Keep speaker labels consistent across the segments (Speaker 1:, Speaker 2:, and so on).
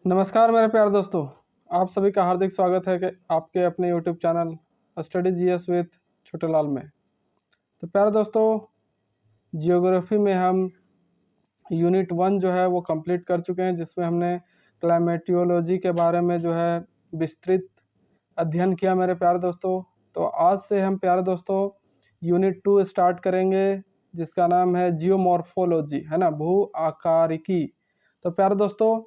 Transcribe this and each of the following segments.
Speaker 1: नमस्कार मेरे प्यारे दोस्तों, आप सभी का हार्दिक स्वागत है कि आपके अपने YouTube channel study GS with Chhotelal में। तो प्यारे दोस्तों, जियोग्राफी में हम यूनिट 1 जो है वो कंप्लीट कर चुके हैं, जिसमें हमने क्लाइमेटियोलॉजी के बारे में जो है विस्तृत अध्ययन किया मेरे प्यारे दोस्तों। तो आज से हम प्यारे दोस्तों यूनिट 2 स्टार्ट करेंगे, जिसका नाम है जियोमॉर्फोलॉजी, है ना, भू आकारिकी। तो प्यारे दोस्तों,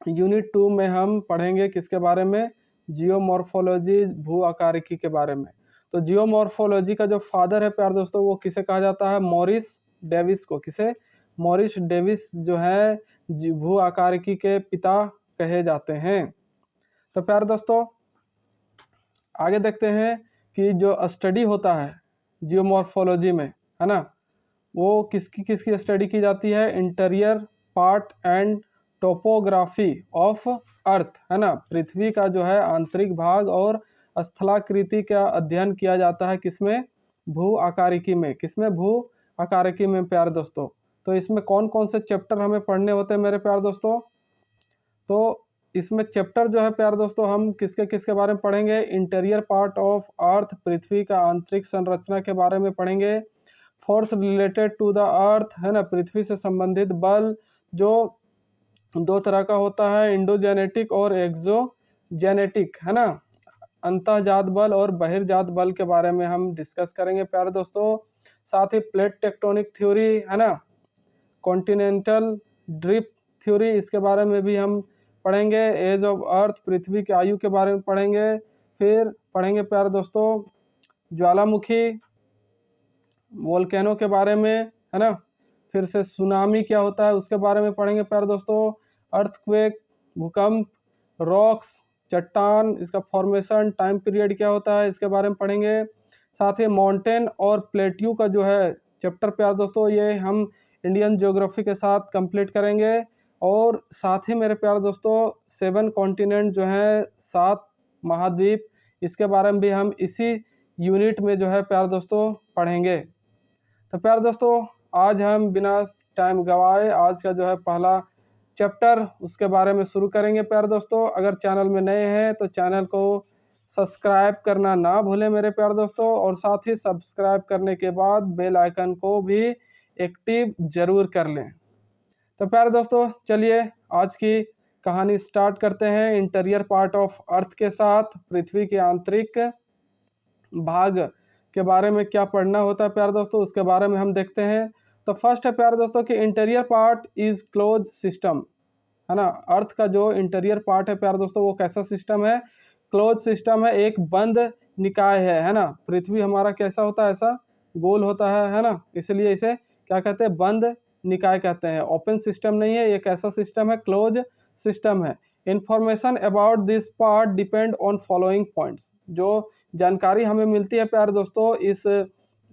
Speaker 1: यूनिट 2 में हम पढ़ेंगे किसके बारे में? जियोमॉर्फोलॉजी, भू आकारिकी के बारे में। तो जियोमॉर्फोलॉजी का जो फादर है प्यारे दोस्तों, वो किसे कहा जाता है? मॉरिस डेविस को। किसे? मॉरिस डेविस जो है भू आकारिकी के पिता कहे जाते हैं। तो प्यारे दोस्तों, आगे देखते हैं कि जो स्टडी होता है जियोमॉर्फोलॉजी में, है ना, वो किसकी स्टडी की जाती है? Interior part and topography of earth, है ना, पृथ्वी का जो है आंतरिक भाग और स्थलाकृति का अध्ययन किया जाता है। किसमें? भू आकारिकी में। किसमें? भू आकारिकी में प्यारे दोस्तों। तो इसमें कौन कौन से चैप्टर हमें पढ़ने होते हैं मेरे प्यारे दोस्तों? तो इसमें चैप्टर जो है प्यारे दोस्तों, हम किसके बारे में पढ़ेंगे? इंटीरियर पार्ट ऑफ अर्थ, पृथ्वी का आंतरिक संरचना के बारे में पढ़ेंगे। Force related to the earth, है ना, पृथ्वी से संबंधित बल जो दो तरह का होता है, इंडोजेनेटिक और एक्सोजेनेटिक, है ना, अंतःजात बल और बहिर्जात बल के बारे में हम डिस्कस करेंगे प्यारे दोस्तों। साथ ही प्लेट टेक्टोनिक थ्योरी, है ना, कॉन्टिनेंटल ड्रिफ्ट थ्योरी, इसके बारे में भी हम पढ़ेंगे। एज ऑफ अर्थ, पृथ्वी की आयु के बारे में पढ़ेंगे। फिर पढ़ेंगे प्यारे दोस्तों ज्वालामुखी, वोल्केनो के बारे में, है ना। फिर से सुनामी क्या होता है उसके बारे में पढ़ेंगे प्यारे दोस्तों। अर्थक्वेक, भूकंप, रॉक्स, चट्टान, इसका फॉर्मेशन, टाइम पीरियड क्या होता है, इसके बारे में पढ़ेंगे। साथ ही माउंटेन और प्लेट्यू का जो है चैप्टर प्यारे दोस्तों, ये हम इंडियन ज्योग्राफी के साथ कंप्लीट करेंगे। और साथ ही मेरे प्यारे दोस्तों 7 कॉन्टिनेंट जो है, 7 महाद्वीप, इसके बारे में भी हम इसी यूनिट में जो है प्यारे दोस्तों पढ़ेंगे। तो प्यारे दोस्तों, आज हम बिना टाइम गवाए आज का जो है पहला चैप्टर उसके बारे में शुरू करेंगे प्यारे दोस्तों। अगर चैनल में नए हैं तो चैनल को सब्सक्राइब करना ना भूलें मेरे प्यारे दोस्तों, और साथ ही सब्सक्राइब करने के बाद बेल आइकन को भी एक्टिव जरूर कर लें। तो प्यारे दोस्तों, चलिए आज की कहानी स्टार्ट करते हैं इंटीरियर पार्ट ऑफ अर्थ के साथ। पृथ्वी के आंतरिक भाग के बारे में क्या पढ़ना होता है प्यारे दोस्तों, उसके बारे में हम देखते हैं। तो फर्स्ट है प्यारे दोस्तों कि interior part is close system, है ना। अर्थ का जो इंटीरियर पार्ट है प्यारे दोस्तों, वो कैसा सिस्टम है? क्लोज सिस्टम है, एक बंद निकाय है ना। पृथ्वी हमारा कैसा होता है? ऐसा गोल होता है ना, इसलिए इसे क्या कहते हैं? बंद निकाय कहते हैं। ओपन सिस्टम नहीं है, ये कैसा सिस्टम है? क्लोज सिस्टम है। Information about this part depend on following points. जो जानकारी हमें मिलती है प्यारे दोस्तों इस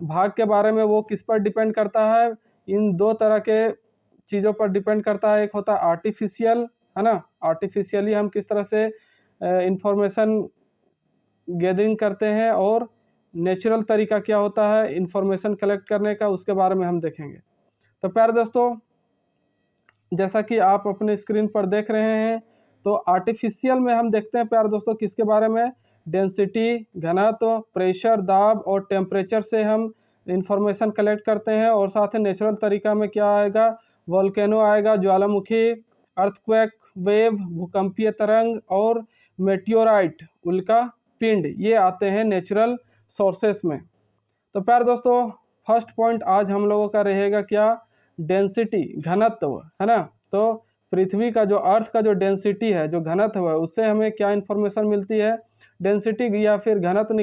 Speaker 1: भाग के बारे में, वो किस पर डिपेंड करता है? इन दो तरह के चीज़ों पर डिपेंड करता है। एक होता है आर्टिफिशियल, है ना, आर्टिफिशियली हम किस तरह से इंफॉर्मेशन गैदरिंग करते हैं, और नेचुरल तरीका क्या होता है इंफॉर्मेशन कलेक्ट करने का, उसके बारे में हम देखेंगे। तो प्यारे दोस्तों, जैसा कि आप अपने स्क्रीन पर देख रहे हैं, तो आर्टिफिशियल में हम देखते हैं प्यारे दोस्तों किसके बारे में? डेंसिटी, घनत्व, प्रेशर, दाब और टेम्परेचर से हम इंफॉर्मेशन कलेक्ट करते हैं। और साथ ही नेचुरल तरीका में क्या आएगा? वोल्केनो आएगा, ज्वालामुखी, अर्थक्वेक वेव, भूकंपीय तरंग और मेटियोराइट, उल्का पिंड, ये आते हैं नेचुरल सोर्सेस में। तो प्यारे दोस्तों, फर्स्ट पॉइंट आज हम लोगों का रहेगा क्या? डेंसिटी, घनत्व, है ना। तो पृथ्वी का जो अर्थ का जो डेंसिटी है, जो घनत्व है, उससे हमें क्या इन्फॉर्मेशन मिलती है? डेंसिटी या फिर घनत्व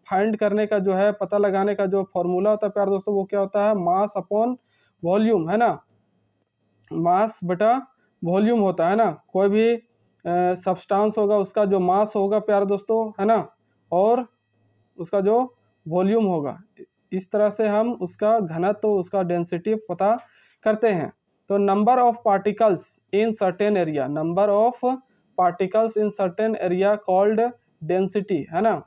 Speaker 1: फाइंड करने का जो है, पता लगाने का जो फॉर्मूला होता है प्यारे दोस्तों, वो क्या होता है? मास अपॉन वॉल्यूम, है ना। मास बटा वॉल्यूम होता है ना। कोई भी सब्सटेंस होगा, उसका जो मास होगा प्यारे दोस्तों, है ना, और उसका जो वॉल्यूम होगा, इस तरह से हम उसका घनत्व, उसका डेंसिटी पता करते हैं। तो number of particles in certain area, number of particles in certain area called density, है ना।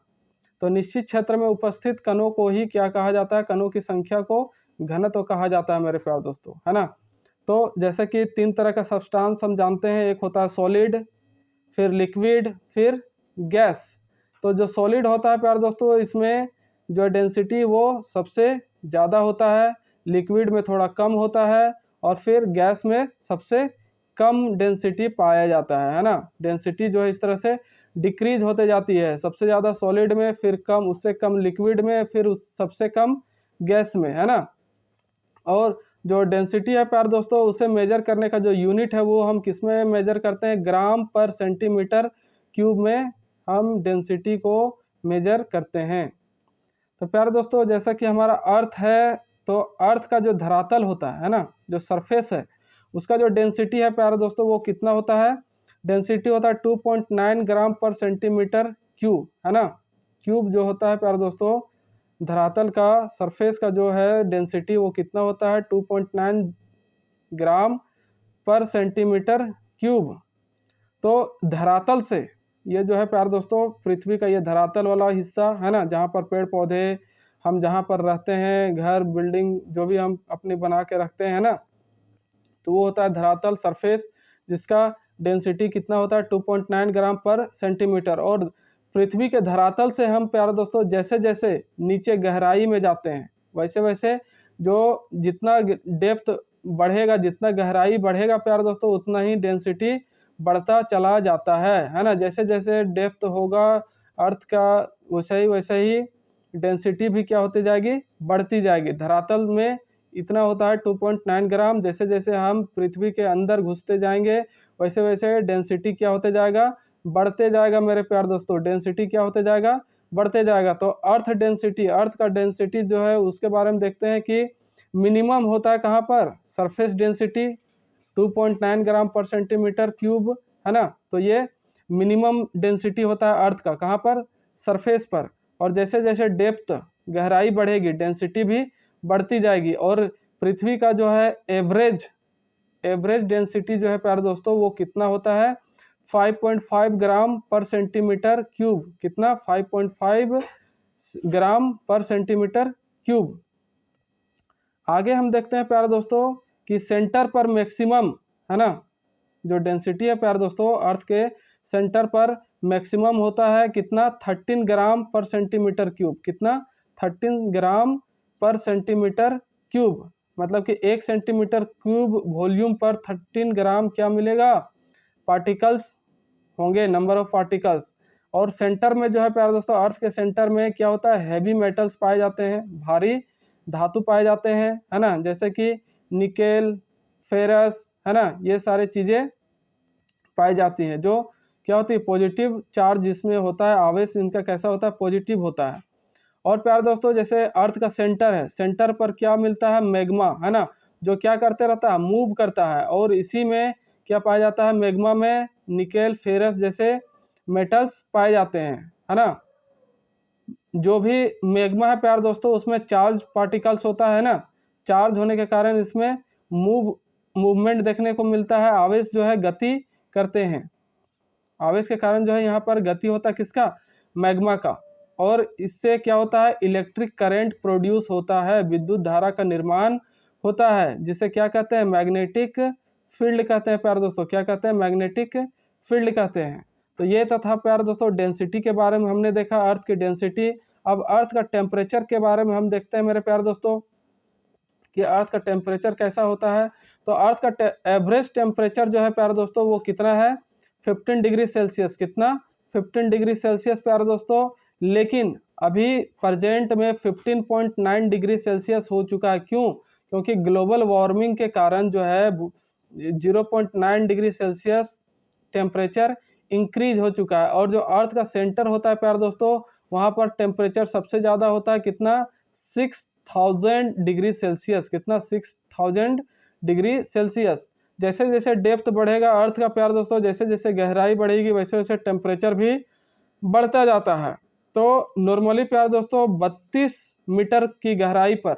Speaker 1: तो निश्चित क्षेत्र में उपस्थित कणों को ही क्या कहा जाता है? कणों की संख्या को घनत्व कहा जाता है मेरे प्यारे दोस्तों, है ना। तो जैसे कि 3 तरह का सब्सटेंस हम जानते हैं, एक होता है सॉलिड, फिर लिक्विड, फिर गैस। तो जो सॉलिड होता है प्यारे दोस्तों, इसमें जो डेंसिटी वो सबसे ज़्यादा होता है, लिक्विड में थोड़ा कम होता है, और फिर गैस में सबसे कम डेंसिटी पाया जाता है ना। डेंसिटी जो है इस तरह से डिक्रीज होते जाती है, सबसे ज़्यादा सॉलिड में, फिर कम, उससे कम लिक्विड में, फिर उस सबसे कम गैस में, है ना। और जो डेंसिटी है प्यारे दोस्तों, उसे मेजर करने का जो यूनिट है वो हम किस में मेजर करते हैं, ग्राम पर सेंटीमीटर क्यूब में हम डेंसिटी को मेजर करते हैं। तो प्यारे दोस्तों, जैसा कि हमारा अर्थ है, तो अर्थ का जो धरातल होता है ना, जो सरफेस है, उसका जो डेंसिटी है प्यारे दोस्तों, वो कितना होता है, डेंसिटी होता है 2.9 ग्राम पर सेंटीमीटर क्यूब, है ना। क्यूब जो होता है प्यारे दोस्तों, धरातल का, सरफेस का जो है डेंसिटी, वो कितना होता है, 2.9 ग्राम पर सेंटीमीटर क्यूब। तो धरातल से, ये जो है प्यारे दोस्तों, पृथ्वी का ये धरातल वाला हिस्सा है ना, जहाँ पर पेड़ पौधे, हम जहाँ पर रहते हैं, घर, बिल्डिंग जो भी हम अपने बना के रखते हैं ना, तो वो होता है धरातल, सरफेस, जिसका डेंसिटी कितना होता है, 2.9 ग्राम पर सेंटीमीटर। और पृथ्वी के धरातल से हम प्यारे दोस्तों जैसे जैसे नीचे गहराई में जाते हैं, वैसे वैसे जो जितना डेप्थ बढ़ेगा, जितना गहराई बढ़ेगा प्यारे दोस्तों, उतना ही डेंसिटी बढ़ता चला जाता है ना। जैसे जैसे डेप्थ होगा अर्थ का, वैसे ही डेंसिटी भी क्या होती जाएगी, बढ़ती जाएगी। धरातल में इतना होता है 2.9 ग्राम, जैसे जैसे हम पृथ्वी के अंदर घुसते जाएंगे, वैसे वैसे डेंसिटी क्या होते जाएगा, बढ़ते जाएगा मेरे प्यारे दोस्तों। डेंसिटी क्या होते जाएगा, बढ़ते जाएगा। तो अर्थ डेंसिटी, अर्थ का डेंसिटी जो है उसके बारे में देखते हैं कि मिनिमम होता है कहाँ पर, सरफेस डेंसिटी 2.9 ग्राम पर सेंटीमीटर क्यूब, है ना। तो ये मिनिमम डेंसिटी होता है अर्थ का, कहाँ पर, सरफेस पर। और जैसे जैसे डेप्थ, गहराई बढ़ेगी, डेंसिटी भी बढ़ती जाएगी। और पृथ्वी का जो है एवरेज डेंसिटी जो है प्यारे दोस्तों, वो कितना होता है, 5.5 ग्राम पर सेंटीमीटर क्यूब। कितना, 5.5 ग्राम पर सेंटीमीटर क्यूब। आगे हम देखते हैं प्यारे दोस्तों कि सेंटर पर मैक्सिमम, है ना, जो डेंसिटी है प्यारे दोस्तों, अर्थ के सेंटर पर मैक्सिमम होता है कितना, 13 ग्राम पर सेंटीमीटर क्यूब। कितना, 13 ग्राम पर सेंटीमीटर क्यूब। मतलब कि 1 सेंटीमीटर क्यूब वॉल्यूम पर 13 ग्राम क्या मिलेगा, पार्टिकल्स होंगे, नंबर ऑफ पार्टिकल्स। और सेंटर में जो है प्यारे दोस्तों, अर्थ के सेंटर में क्या होता है, हैवी मेटल्स पाए जाते हैं, भारी धातु पाए जाते हैं, है ना, जैसे कि निकेल, फेरस, है ना, ये सारे चीजें पाई जाती हैं, जो क्या होती है, पॉजिटिव चार्ज जिसमें होता है, आवेश इनका कैसा होता है, पॉजिटिव होता है। और प्यारे दोस्तों, जैसे अर्थ का सेंटर है, सेंटर पर क्या मिलता है, मैग्मा, है ना, जो क्या करते रहता है, मूव करता है। और इसी में क्या पाया जाता है, मैग्मा में निकेल, फेरस जैसे मेटल्स पाए जाते हैं, है ना। जो भी मैग्मा है प्यारे दोस्तों, उसमें चार्ज पार्टिकल्स होता है ना, चार्ज होने के कारण इसमें मूवमेंट देखने को मिलता है, आवेश जो है गति करते हैं। आवेश के कारण जो है यहाँ पर गति होता है, किसका, मैग्मा का। और इससे क्या होता है, इलेक्ट्रिक करंट प्रोड्यूस होता है, विद्युत धारा का निर्माण होता है, जिसे क्या कहते हैं, मैग्नेटिक फील्ड कहते हैं प्यारे दोस्तों। क्या कहते हैं, मैग्नेटिक फील्ड कहते हैं। तो ये तो था प्यारे दोस्तों डेंसिटी के बारे में हमने देखा, अर्थ की डेंसिटी। अब अर्थ का टेम्परेचर के बारे में हम देखते हैं मेरे प्यारे दोस्तों कि अर्थ का टेम्परेचर कैसा होता है। तो अर्थ का एवरेज टेम्परेचर जो है प्यारे दोस्तों, वो कितना है, 15 डिग्री सेल्सियस। कितना, 15 डिग्री सेल्सियस प्यारे दोस्तों। लेकिन अभी प्रेजेंट में 15.9 डिग्री सेल्सियस हो चुका है। क्यों, क्योंकि ग्लोबल वार्मिंग के कारण जो है 0.9 डिग्री सेल्सियस टेम्परेचर इंक्रीज हो चुका है। और जो अर्थ का सेंटर होता है प्यारे दोस्तों, वहां पर टेम्परेचर सबसे ज्यादा होता है, कितना, 6000 डिग्री सेल्सियस। कितना, 6000 डिग्री सेल्सियस। जैसे जैसे डेप्थ बढ़ेगा अर्थ का प्यारे दोस्तों, जैसे जैसे गहराई बढ़ेगी, वैसे वैसे टेम्परेचर भी बढ़ता जाता है। तो नॉर्मली प्यारे दोस्तों 32 मीटर की गहराई पर,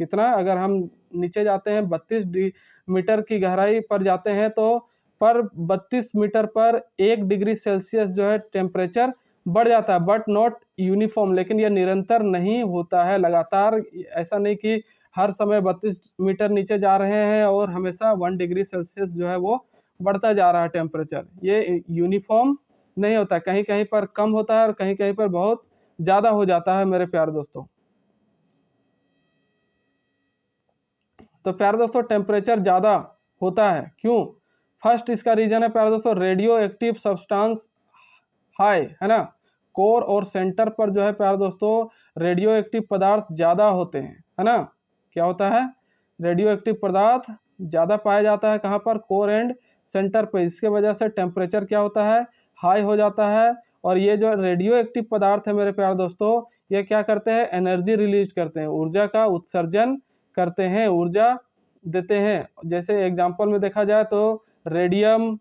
Speaker 1: कितना, अगर हम नीचे जाते हैं 32 मीटर की गहराई पर जाते हैं, तो पर 32 मीटर पर 1 डिग्री सेल्सियस जो है टेम्परेचर बढ़ जाता है, बट नॉट यूनिफॉर्म। लेकिन यह निरंतर नहीं होता है, लगातार ऐसा नहीं कि हर समय 32 मीटर नीचे जा रहे हैं और हमेशा 1 डिग्री सेल्सियस जो है वो बढ़ता जा रहा है टेम्परेचर। ये यूनिफॉर्म नहीं होता, कहीं कहीं पर कम होता है और कहीं कहीं पर बहुत ज़्यादा हो जाता है मेरे प्यारे दोस्तों। तो प्यारे दोस्तों टेम्परेचर ज़्यादा होता है क्यों? फर्स्ट इसका रीजन है प्यारे दोस्तों, रेडियो एक्टिव सब्सटेंस हाई, है ना। कोर और सेंटर पर जो है प्यारे दोस्तों रेडियो एक्टिव पदार्थ ज़्यादा होते हैं, है ना। क्या होता है? रेडियो एक्टिव पदार्थ ज़्यादा पाया जाता है कहाँ पर? कोर एंड सेंटर पे। इसके वजह से टेम्परेचर क्या होता है? हाई हो जाता है। और ये जो रेडियो एक्टिव पदार्थ है मेरे प्यारे दोस्तों, ये क्या करते हैं? एनर्जी रिलीज करते हैं, ऊर्जा का उत्सर्जन करते हैं, ऊर्जा देते हैं। जैसे एग्जाम्पल में देखा जाए तो रेडियम,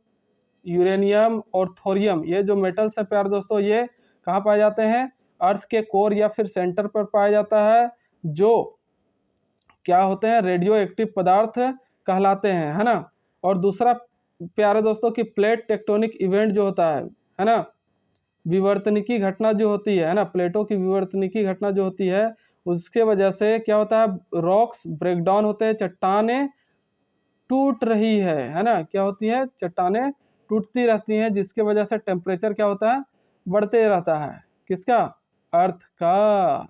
Speaker 1: यूरेनियम और थोरियम, ये जो मेटल्स है प्यारे दोस्तों, ये कहाँ पाए जाते हैं? अर्थ के कोर या फिर सेंटर पर पाया जाता है, जो क्या होते हैं? रेडियो एक्टिव पदार्थ कहलाते हैं, है ना। और दूसरा प्यारे दोस्तों की प्लेट टेक्टोनिक इवेंट जो होता है ना, विवर्तनिकी घटना जो होती है ना, प्लेटों की विवर्तनिकी घटना जो होती है, उसके वजह से क्या होता है? रॉक्स ब्रेकडाउन होते हैं, चट्टानें टूट रही है ना। क्या होती है? चट्टानें टूटती रहती हैं, जिसके वजह से टेम्परेचर क्या होता है? बढ़ते रहता है। किसका? अर्थ का,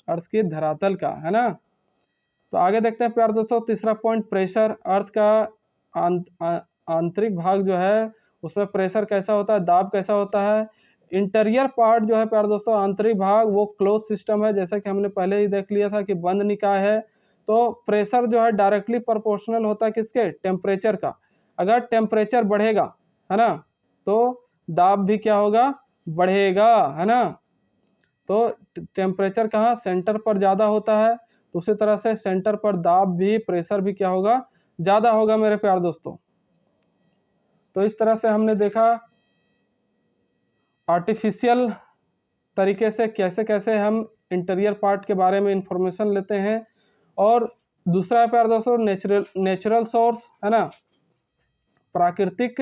Speaker 1: अर्थ की धरातल का, है ना। तो आगे देखते हैं प्यारे दोस्तों तीसरा पॉइंट, प्रेशर। अर्थ का आंतरिक भाग जो है उसमें प्रेशर कैसा होता है? दाब कैसा होता है? इंटीरियर पार्ट जो है प्यारे दोस्तों, आंतरिक भाग, वो क्लोज सिस्टम है, जैसे कि हमने पहले ही देख लिया था कि बंद निकाय है। तो प्रेशर जो है डायरेक्टली प्रोपोर्शनल होता है किसके? टेम्परेचर का। अगर टेम्परेचर बढ़ेगा, है ना, तो दाब भी क्या होगा? बढ़ेगा, है ना। तो टेम्परेचर कहाँ? सेंटर पर ज़्यादा होता है, तो उसी तरह से सेंटर पर दाब भी, प्रेशर भी क्या होगा? ज़्यादा होगा मेरे प्यारे दोस्तों। तो इस तरह से हमने देखा आर्टिफिशियल तरीके से कैसे कैसे हम इंटीरियर पार्ट के बारे में इंफॉर्मेशन लेते हैं। और दूसरा है प्यारे दोस्तों नेचुरल सोर्स, है ना, प्राकृतिक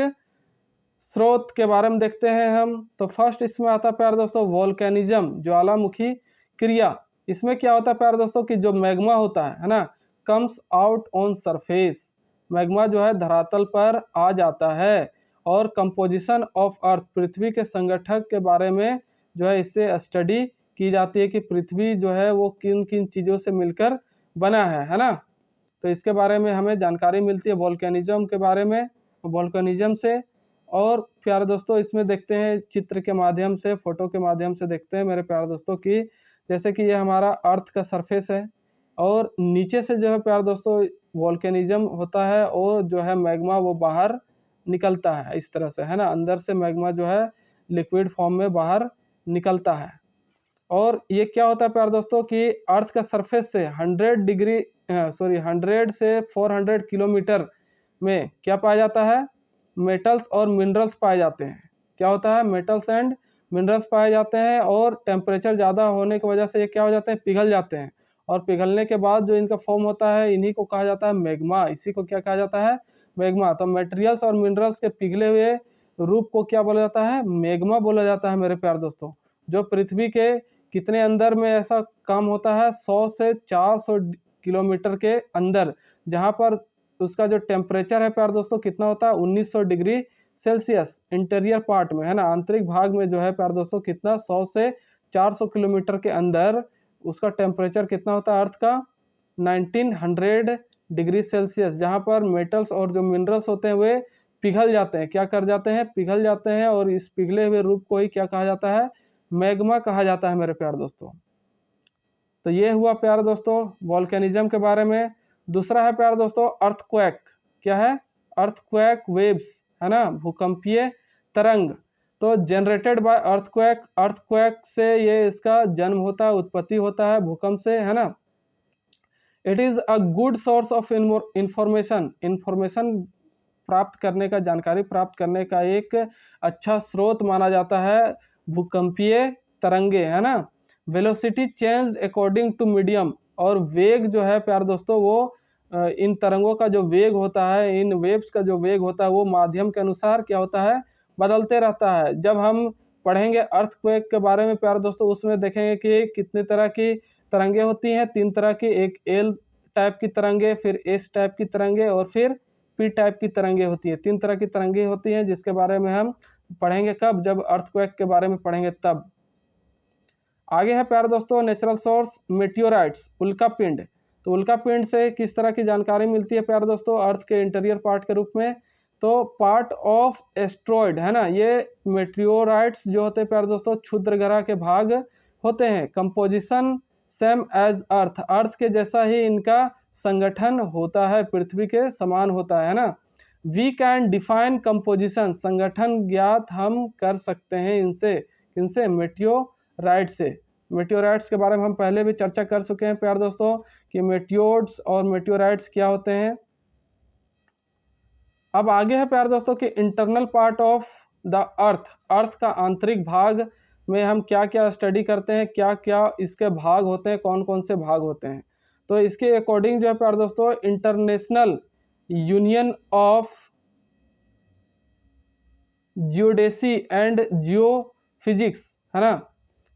Speaker 1: स्रोत के बारे में देखते हैं हम। तो फर्स्ट इसमें आता है प्यारे दोस्तों वोल्केनिज्म, ज्वालामुखी क्रिया। इसमें क्या होता है प्यारे दोस्तों कि जो मैग्मा होता है ना, comes out on surface. Magma जो है धरातल पर आ जाता है। और कंपोजिशन ऑफ अर्थ, पृथ्वी के संगठक के बारे में जो है इससे स्टडी की जाती है कि पृथ्वी जो है वो किन किन चीज़ों से मिलकर बना है ना। तो इसके बारे में हमें जानकारी मिलती है वोल्केनिज्म के बारे में, वोल्केनिज्म से। और प्यारे दोस्तों इसमें देखते हैं चित्र के माध्यम से, फोटो के माध्यम से देखते हैं मेरे प्यारे दोस्तों की, जैसे कि ये हमारा अर्थ का सरफेस है और नीचे से जो है प्यारे दोस्तों वोल्केनिज्म होता है और जो है मैग्मा वो बाहर निकलता है इस तरह से, है ना। अंदर से मैग्मा जो है लिक्विड फॉर्म में बाहर निकलता है। और ये क्या होता है प्यारे दोस्तों कि अर्थ का सरफेस से 100 से 400 किलोमीटर में क्या पाया जाता है? मेटल्स और मिनरल्स पाए जाते हैं। क्या होता है? मेटल्स एंड मिनरल्स पाए जाते हैं। और टेम्परेचर ज़्यादा होने की वजह से ये क्या हो जाते हैं? पिघल जाते हैं। और पिघलने के बाद जो इनका फॉर्म होता है, इन्हीं को कहा जाता है मैग्मा। इसी को क्या कहा जाता है? मैग्मा। तो मटेरियल्स और मिनरल्स के पिघले हुए रूप को क्या बोला जाता है? मैग्मा बोला जाता है मेरे प्यारे दोस्तों। जो पृथ्वी के कितने अंदर में ऐसा काम होता है? 100 से 400 किलोमीटर के अंदर, जहाँ पर उसका जो टेम्परेचर है प्यारे दोस्तों कितना होता है? 1900 डिग्री सेल्सियस इंटीरियर पार्ट में, है ना। आंतरिक भाग में जो है प्यारे दोस्तों कितना? 100 से 400 किलोमीटर के अंदर उसका टेम्परेचर कितना होता है अर्थ का? 1900 डिग्री सेल्सियस, जहाँ पर मेटल्स और जो मिनरल्स होते हैं वे पिघल जाते हैं। क्या कर जाते हैं? पिघल जाते हैं। और इस पिघले हुए रूप को ही क्या कहा जाता है? मैग्मा कहा जाता है मेरे प्यारे दोस्तों। तो ये हुआ प्यारे दोस्तों वोल्केनिज्म के बारे में। दूसरा है प्यारे दोस्तों अर्थक्वेक। क्या है? अर्थक्वेक वेव्स, है ना, भूकंपीय तरंग। तो जनरेटेड बाय अर्थक्वेक, अर्थक्वेक से ये इसका जन्म होता है, उत्पत्ति होता है भूकंप से, है ना। It is a good source of information, information प्राप्त करने का, जानकारी प्राप्त करने का एक अच्छा स्रोत माना जाता है भूकंपीय तरंगे, है ना। Velocity change according to medium, और वेग जो है प्यारे दोस्तों वो इन तरंगों का जो वेग होता है, इन वेव्स का जो वेग होता है वो माध्यम के अनुसार क्या होता है? बदलते रहता है। जब हम पढ़ेंगे अर्थक्वेक के बारे में प्यारे दोस्तों, उसमें देखेंगे कि कितने तरह की तरंगे होती हैं। 3 तरह की, एक एल टाइप की तरंगे, फिर एस टाइप की तरंगे और फिर पी टाइप की तरंगे होती है। 3 तरह की तरंगे होती हैं जिसके बारे में हम पढ़ेंगे कब, जब अर्थक्वेक के बारे में पढ़ेंगे तब। आगे है प्यारे दोस्तों नेचुरल सोर्स मेटियोराइट्स, उल्का पिंड। तो उल्का पिंड से किस तरह की जानकारी मिलती है प्यारे दोस्तों अर्थ के इंटीरियर पार्ट के रूप में, तो पार्ट ऑफ एस्ट्रॉयड है ना, ये मेटियोराइट्स जो होते हैं प्यारे दोस्तों क्षुद्र ग्रह के भाग होते हैं। कंपोजिशन सेम एज अर्थ, अर्थ के जैसा ही इनका संगठन होता है, पृथ्वी के समान होता है ना। वी कैन डिफाइन कंपोजिशन, संगठन ज्ञात हम कर सकते हैं इनसे, किनसे, मेटियोराइट से। मेटियोराइट्स के बारे में हम पहले भी चर्चा कर चुके हैं प्यारे दोस्तों कि मेटियोर्स और मेटियोराइट्स क्या होते हैं। अब आगे है प्यारे दोस्तों कि internal part of the earth, earth का आंतरिक भाग में हम क्या क्या स्टडी करते हैं, क्या क्या इसके भाग होते हैं, कौन कौन से भाग होते हैं। तो इसके अकॉर्डिंग जो है प्यारे दोस्तों international union of geodesy and geophysics है ना,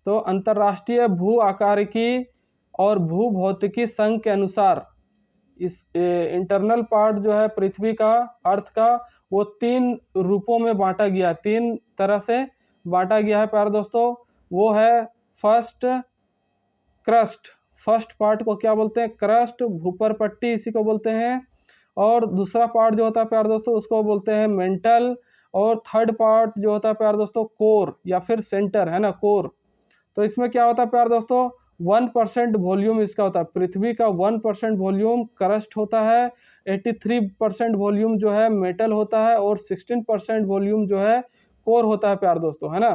Speaker 1: तो अंतर्राष्ट्रीय भू आकारिकी और भू भौतिकी संघ के अनुसार इस इंटरनल पार्ट जो है पृथ्वी का, अर्थ का, वो 3 रूपों में बांटा गया, 3 तरह से बांटा गया है प्यारे दोस्तों। वो है फर्स्ट क्रस्ट, फर्स्ट पार्ट को क्या बोलते हैं, क्रस्ट, भूपर पट्टी इसी को बोलते हैं। और दूसरा पार्ट जो होता है प्यारे दोस्तों उसको बोलते हैं मेंटल। और थर्ड पार्ट जो होता है प्यारे दोस्तों कोर या फिर सेंटर है ना, कोर। तो इसमें क्या होता है प्यारे दोस्तों 1% वॉल्यूम इसका होता है, पृथ्वी का 1% वॉल्यूम क्रस्ट होता है, 83% वॉल्यूम जो है मेटल होता है और 16% वॉल्यूम जो है कोर होता है प्यारे दोस्तों है ना।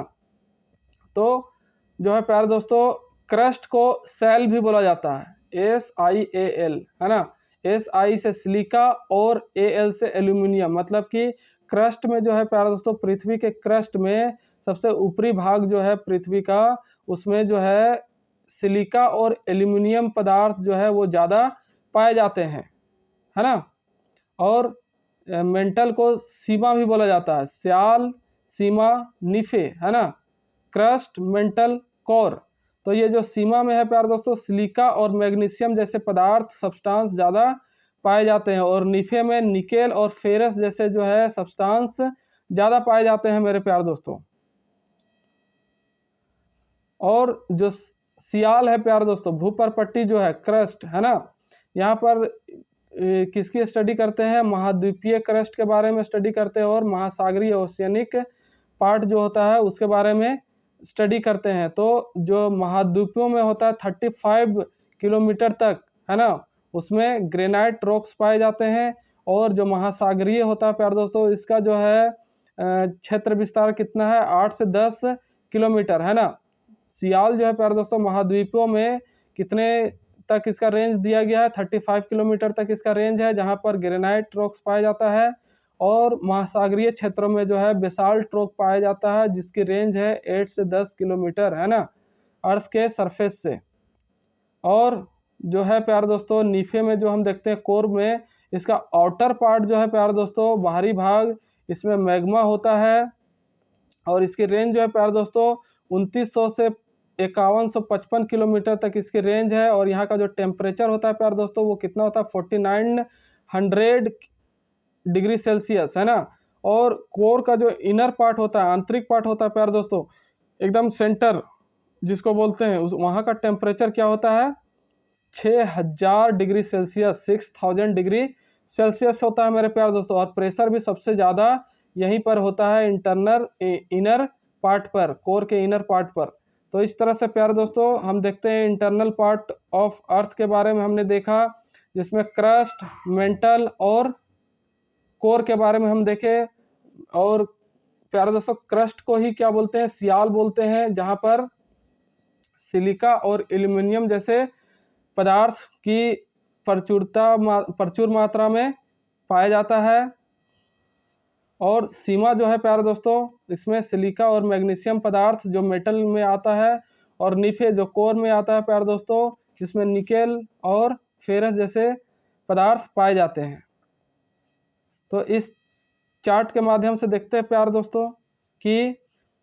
Speaker 1: तो जो है प्यारे दोस्तों क्रस्ट को सेल भी बोला जाता है, SIAL है ना, SI से सिलिका और AL से एल्यूमिनियम, मतलब कि क्रस्ट में जो है प्यारे दोस्तों पृथ्वी के क्रस्ट में सबसे ऊपरी भाग जो है पृथ्वी का, उसमें जो है सिलिका और एल्यूमिनियम पदार्थ जो है वो ज़्यादा पाए जाते हैं है ना। और मेंटल को सीमा भी बोला जाता है, स्याल, सीमा, निफे है ना, क्रस्ट, मेंटल, कोर। तो ये जो सीमा में है प्यारे दोस्तों सिलिका और मैग्नीशियम जैसे पदार्थ सब्सटेंस ज़्यादा पाए जाते हैं, और निफे में निकेल और फेरस जैसे जो है सब्सटेंस ज़्यादा पाए जाते हैं मेरे प्यारे दोस्तों। और जो सियाल है प्यारे दोस्तों, भूपर पट्टी जो है क्रस्ट है ना, यहाँ पर किसकी स्टडी करते हैं, महाद्वीपीय क्रस्ट के बारे में स्टडी करते हैं और महासागरीय ओशियनिक पार्ट जो होता है उसके बारे में स्टडी करते हैं। तो जो महाद्वीपों में होता है 35 किलोमीटर तक है ना, उसमें ग्रेनाइट रॉक्स पाए जाते हैं। और जो महासागरीय होता है प्यारे दोस्तों इसका जो है क्षेत्र विस्तार कितना है, 8 से 10 किलोमीटर है ना। सियाल जो है प्यारे दोस्तों महाद्वीपों में कितने तक इसका रेंज दिया गया है, 35 किलोमीटर तक इसका रेंज है, जहां पर ग्रेनाइट रॉक्स पाया जाता है। और महासागरीय क्षेत्रों में जो है बेसाल्ट रॉक पाया जाता है जिसकी रेंज है 8 से 10 किलोमीटर है ना अर्थ के सरफेस से। और जो है प्यारे दोस्तों नीफे में जो हम देखते हैं कोर में, इसका आउटर पार्ट जो है प्यारे दोस्तों बाहरी भाग, इसमें मैग्मा होता है और इसकी रेंज जो है प्यारे दोस्तों 2900 से 5155 किलोमीटर तक इसकी रेंज है। और यहाँ का जो टेम्परेचर होता है प्यारे दोस्तों वो कितना होता है 4900 डिग्री सेल्सियस है ना। और कोर का जो इनर पार्ट होता है, आंतरिक पार्ट होता है प्यारे दोस्तों एकदम सेंटर जिसको बोलते हैं, उस वहाँ का टेम्परेचर क्या होता है 6000 डिग्री सेल्सियस, 6000 डिग्री सेल्सियस होता है मेरे प्यारे दोस्तों। और प्रेशर भी सबसे ज़्यादा यहीं पर होता है इनर पार्ट पर, कोर के इनर पार्ट पर। तो इस तरह से प्यारे दोस्तों हम देखते हैं इंटरनल पार्ट ऑफ अर्थ के बारे में हमने देखा, जिसमें क्रस्ट, मेंटल और कोर के बारे में हम देखे। और प्यारे दोस्तों क्रस्ट को ही क्या बोलते हैं, सियाल बोलते हैं, जहां पर सिलिका और एल्यूमिनियम जैसे पदार्थ की प्रचुर मात्रा में पाया जाता है। और सीमा जो है प्यारे दोस्तों इसमें सिलिका और मैग्नीशियम पदार्थ जो मेटल में आता है, और निफे जो कोर में आता है प्यारे दोस्तों जिसमें निकेल और फेरस जैसे पदार्थ पाए जाते हैं। तो इस चार्ट के माध्यम से देखते हैं प्यारे दोस्तों कि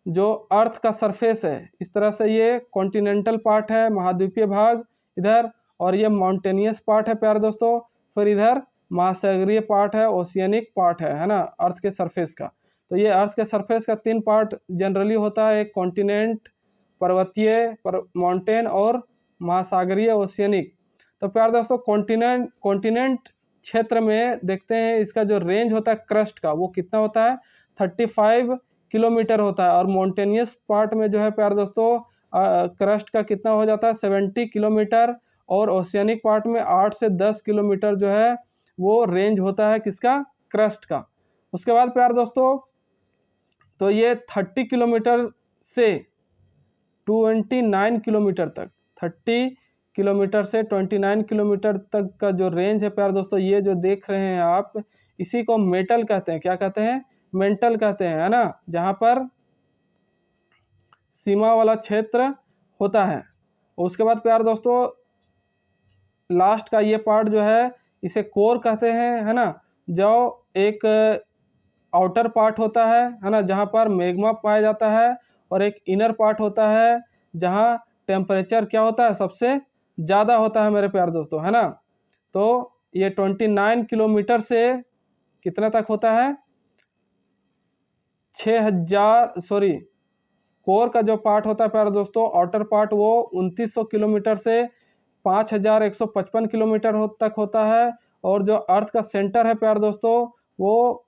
Speaker 1: जो अर्थ का सरफेस है इस तरह से ये कॉन्टिनेंटल पार्ट है, महाद्वीपीय भाग इधर, और ये माउंटेनियस पार्ट है प्यारे दोस्तों। फिर इधर महासागरीय पार्ट है, ओशियनिक पार्ट है ना, अर्थ के सरफेस का। तो ये अर्थ के सरफेस का 3 पार्ट जनरली होता है, एक कॉन्टिनेंट, पर्वतीय माउंटेन, और महासागरीय ओशियनिक। तो प्यारे दोस्तों कॉन्टिनेंट क्षेत्र में देखते हैं इसका जो रेंज होता है क्रस्ट का वो कितना होता है, 35 किलोमीटर होता है। और माउंटेनियस पार्ट में जो है प्यारे दोस्तों क्रस्ट का कितना हो जाता है, 70 किलोमीटर। और ओशियनिक पार्ट में 8 से 10 किलोमीटर जो है वो रेंज होता है किसका, क्रस्ट का। उसके बाद प्यारे दोस्तों तो ये 30 किलोमीटर से 29 किलोमीटर तक, 30 किलोमीटर से 29 किलोमीटर तक का जो रेंज है प्यारे दोस्तों, ये जो देख रहे हैं आप, इसी को मेटल कहते हैं। क्या कहते हैं, मेंटल कहते हैं, है ना, जहां पर सीमा वाला क्षेत्र होता है। उसके बाद प्यारे दोस्तों लास्ट का ये पार्ट जो है इसे कोर कहते हैं, है ना, जो एक आउटर पार्ट होता है ना, जहां पर मैग्मा पाया जाता है। और एक इनर पार्ट होता है जहां टेम्परेचर क्या होता है, सबसे ज़्यादा होता है मेरे प्यारे दोस्तों, है ना। तो ये 29 किलोमीटर से कितना तक होता है, 6000 कोर का जो पार्ट होता है प्यारे दोस्तों, आउटर पार्ट, वो 2900 किलोमीटर से 5155 किलोमीटर तक होता है। और जो अर्थ का सेंटर है प्यारे दोस्तों वो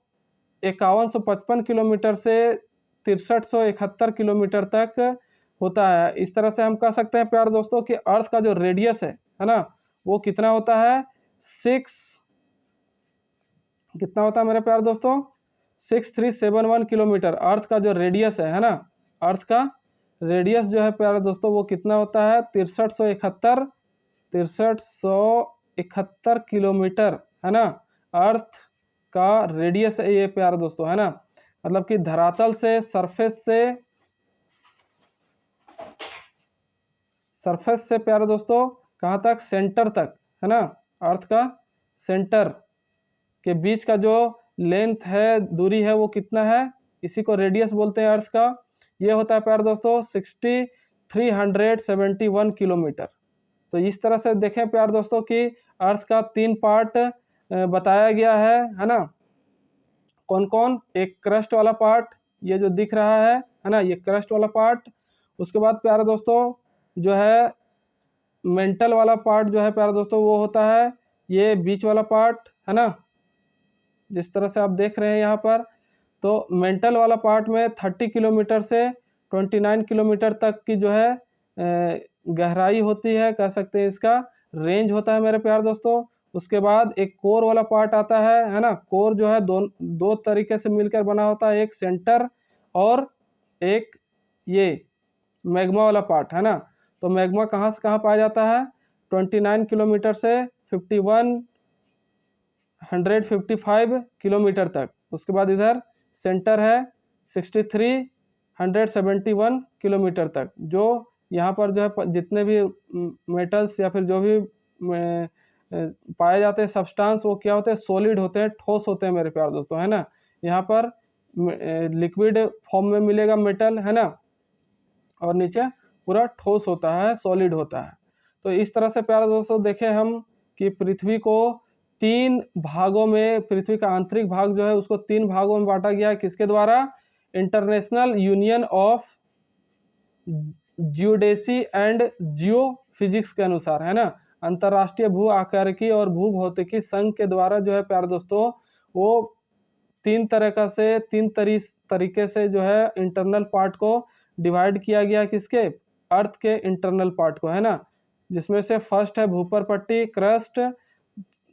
Speaker 1: 5155 किलोमीटर से 6371 किलोमीटर तक होता है। इस तरह से हम कह सकते हैं प्यारे दोस्तों कि अर्थ का जो रेडियस है ना, वो कितना होता है, कितना होता है मेरे प्यारे दोस्तों, 6371 किलोमीटर अर्थ का जो रेडियस है ना, अर्थ का रेडियस जो है प्यारे दोस्तों वो कितना होता है, 6371 किलोमीटर, है ना। अर्थ का रेडियस है ये प्यारे दोस्तों, है ना। मतलब कि धरातल से सरफेस से प्यारे दोस्तों कहाँ तक, सेंटर तक, है ना। अर्थ का सेंटर के बीच का जो लेंथ है, दूरी है, वो कितना है, इसी को रेडियस बोलते हैं अर्थ का। ये होता है प्यारे दोस्तों 6371 किलोमीटर। तो इस तरह से देखें प्यारे दोस्तों कि अर्थ का 3 पार्ट बताया गया है ना। कौन कौन, एक क्रस्ट वाला पार्ट ये जो दिख रहा है ना, ये क्रस्ट वाला पार्ट। उसके बाद प्यारे दोस्तों जो है मेंटल वाला पार्ट जो है प्यारे दोस्तों वो होता है ये बीच वाला पार्ट, है ना, जिस तरह से आप देख रहे हैं यहाँ पर। तो मेंटल वाला पार्ट में 30 किलोमीटर से 29 किलोमीटर तक की जो है गहराई होती है, कह सकते हैं इसका रेंज होता है मेरे प्यारे दोस्तों। उसके बाद एक कोर वाला पार्ट आता है ना। कोर जो है दो तरीके से मिलकर बना होता है, एक सेंटर और एक ये मैग्मा वाला पार्ट, है ना। तो मैग्मा कहाँ से कहाँ पाया जाता है, 29 किलोमीटर से 5155 किलोमीटर तक। उसके बाद इधर सेंटर है 6371 किलोमीटर तक। जो यहाँ पर जो है जितने भी मेटल्स या फिर जो भी पाए जाते हैं सब्सटेंस, वो क्या होते हैं, सॉलिड होते हैं, ठोस होते हैं मेरे प्यारे दोस्तों, है ना। यहाँ पर लिक्विड फॉर्म में मिलेगा मेटल, है ना, और नीचे पूरा ठोस होता है, सॉलिड होता है। तो इस तरह से प्यारे दोस्तों देखें हम कि पृथ्वी को 3 भागों में, पृथ्वी का आंतरिक भाग जो है उसको 3 भागों में बांटा गया है, किसके द्वारा, international union of geodesy and geophysics के अनुसार, है ना। अंतरराष्ट्रीय भू आकारिकी और भू भौतिकी संघ के द्वारा जो है प्यारे दोस्तों वो 3 तरीके से जो है इंटरनल पार्ट को डिवाइड किया गया, किसके, अर्थ के इंटरनल पार्ट को, है ना। जिसमें से फर्स्ट है भूपर पट्टी, क्रस्ट,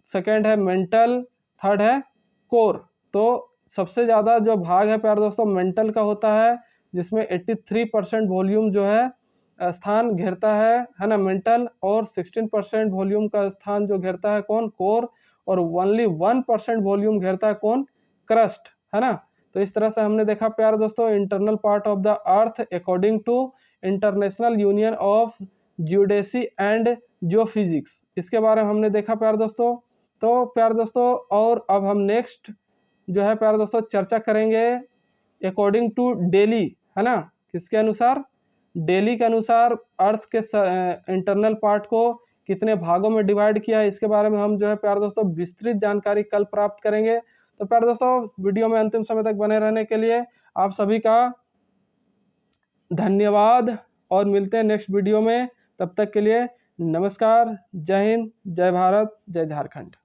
Speaker 1: सेकेंड है मेंटल, थर्ड है कोर। तो सबसे ज़्यादा जो भाग है प्यारे दोस्तों मेंटल का होता है, जिसमें 83% वॉल्यूम जो है स्थान घेरता है ना मेंटल। और 16% वॉल्यूम का स्थान जो घेरता है कौन, कोर। और ओनली 1% वॉल्यूम घेरता है कौन, क्रस्ट, है ना। तो इस तरह से हमने देखा प्यारे दोस्तों internal part of the earth according to international union of geodesy and geophysics, इसके बारे में हमने देखा प्यारे दोस्तों। तो प्यारे दोस्तों और अब हम नेक्स्ट जो है प्यारे दोस्तों चर्चा करेंगे अकॉर्डिंग टू डेली, है ना, किसके अनुसार, डेली के अनुसार अर्थ के इंटरनल पार्ट को कितने भागों में डिवाइड किया है, इसके बारे में हम जो है प्यारे दोस्तों विस्तृत जानकारी कल प्राप्त करेंगे। तो प्यारे दोस्तों वीडियो में अंतिम समय तक बने रहने के लिए आप सभी का धन्यवाद और मिलते हैं नेक्स्ट वीडियो में। तब तक के लिए नमस्कार, जय हिंद, जय भारत, जय झारखंड।